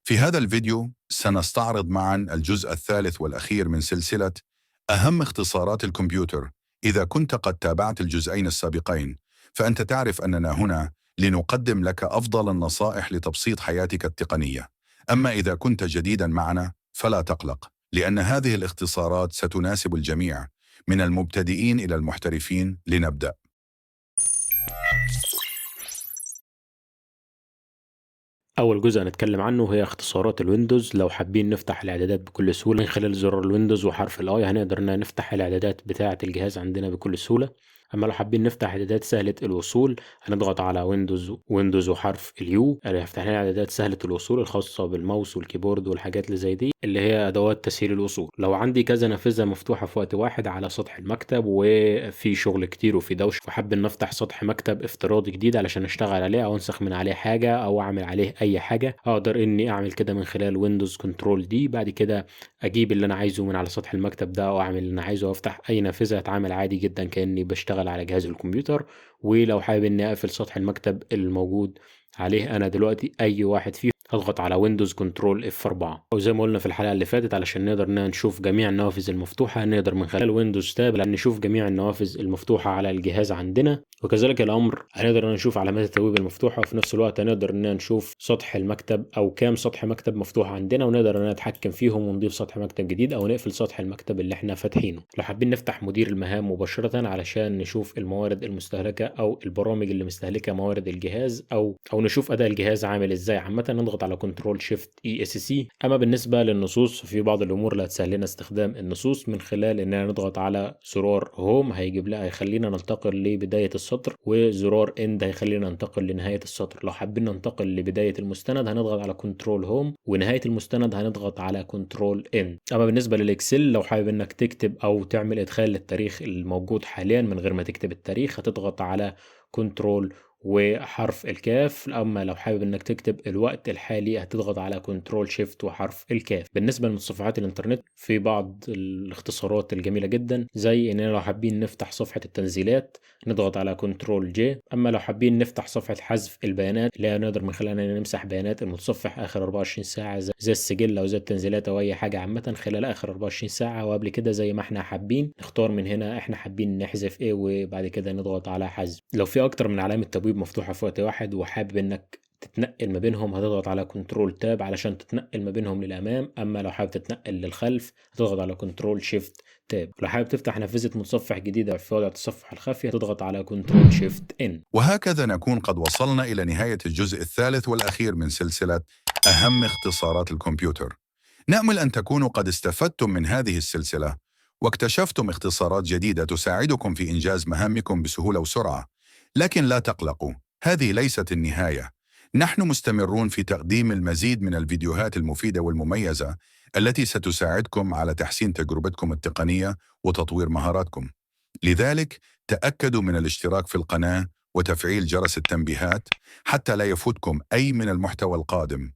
في هذا الفيديو سنستعرض معا الجزء الثالث والأخير من سلسلة أهم اختصارات الكمبيوتر. إذا كنت قد تابعت الجزئين السابقين فأنت تعرف أننا هنا لنقدم لك أفضل النصائح لتبسيط حياتك التقنية. أما إذا كنت جديدا معنا فلا تقلق، لأن هذه الاختصارات ستناسب الجميع من المبتدئين إلى المحترفين. لنبدأ. أول جزء هنتكلم عنه هي اختصارات الويندوز. لو حابين نفتح الإعدادات بكل سهولة من خلال زرار الويندوز وحرف الآي هنقدر إن نفتح الإعدادات بتاعة الجهاز عندنا بكل سهولة. أما لو حابين نفتح إعدادات سهلة الوصول هنضغط على ويندوز وحرف اليو اللي هيفتح لنا إعدادات سهلة الوصول الخاصة بالماوس والكيبورد والحاجات اللي زي دي اللي هي أدوات تسهيل الوصول. لو عندي كذا نافذة مفتوحة في وقت واحد على سطح المكتب وفي شغل كتير وفي دوشة وحابب إن أفتح سطح مكتب افتراضي جديد علشان أشتغل عليه أو أنسخ من عليه حاجة أو أعمل عليه أي حاجة، أقدر إني أعمل كده من خلال ويندوز كنترول دي. بعد كده أجيب اللي أنا عايزه من على سطح المكتب ده وأعمل اللي أنا عايزه وأفتح أي نافذة أتعامل عادي جدا كأني بشتغل على جهاز الكمبيوتر. ولو حابب إني أقفل سطح المكتب الموجود عليه أنا دلوقتي أي واحد فيهم هضغط على ويندوز كنترول F4. وزي ما قلنا في الحلقة اللي فاتت علشان نقدر نشوف جميع النوافذ المفتوحة نقدر من خلال ويندوز تاب نشوف جميع النوافذ المفتوحة على الجهاز عندنا، وكذلك الأمر هنقدر نشوف علامات التبويب المفتوحة، وفي نفس الوقت هنقدر نشوف سطح المكتب أو كام سطح مكتب مفتوح عندنا ونقدر نتحكم فيهم ونضيف سطح مكتب جديد أو نقفل سطح المكتب اللي احنا فاتحينه. لو حابين نفتح مدير المهام مباشرة علشان نشوف الموارد المستهلكة أو البرامج اللي مستهلكة موارد الجهاز أو نشوف أداء الجهاز عامل إزاي عامة نضغط على كنترول شيفت ESC. أما بالنسبة للنصوص في بعض الأمور اللي هتسهل لنا استخدام النصوص من خلال إننا نضغط على زرار هوم هيخلينا ننتقل لبداية السطر، وزرار اند هيخلينا ننتقل لنهاية السطر. لو حابين ننتقل لبداية المستند هنضغط على كنترول هوم، ونهاية المستند هنضغط على كنترول اند. أما بالنسبة للإكسل لو حابب إنك تكتب أو تعمل إدخال للتاريخ الموجود حاليا من غير ما تكتب التاريخ هتضغط على كنترول وحرف الكاف. اما لو حابب انك تكتب الوقت الحالي هتضغط على كنترول شيفت وحرف الكاف. بالنسبه لمتصفحات الانترنت في بعض الاختصارات الجميله جدا زي اننا لو حابين نفتح صفحه التنزيلات نضغط على كنترول جي. اما لو حابين نفتح صفحه حذف البيانات اللي نقدر من خلالها نمسح بيانات المتصفح اخر 24 ساعه زي السجل او زي التنزيلات او اي حاجه عامه خلال اخر 24 ساعه وقبل كده زي ما احنا حابين نختار من هنا احنا حابين نحذف ايه وبعد كده نضغط على حذف. لو في اكتر من علامه تبويب مفتوحة في وقت واحد وحابب انك تتنقل ما بينهم هتضغط على كنترول تاب علشان تتنقل ما بينهم للأمام. أما لو حابب تتنقل للخلف هتضغط على كنترول شيفت تاب. لو حابب تفتح نافذة متصفح جديدة في وضع التصفح الخفي هتضغط على كنترول شيفت ان. وهكذا نكون قد وصلنا إلى نهاية الجزء الثالث والأخير من سلسلة أهم اختصارات الكمبيوتر. نأمل أن تكونوا قد استفدتم من هذه السلسلة واكتشفتم اختصارات جديدة تساعدكم في إنجاز مهامكم بسهولة وسرعة. لكن لا تقلقوا، هذه ليست النهاية. نحن مستمرون في تقديم المزيد من الفيديوهات المفيدة والمميزة التي ستساعدكم على تحسين تجربتكم التقنية وتطوير مهاراتكم. لذلك تأكدوا من الاشتراك في القناة وتفعيل جرس التنبيهات حتى لا يفوتكم أي من المحتوى القادم.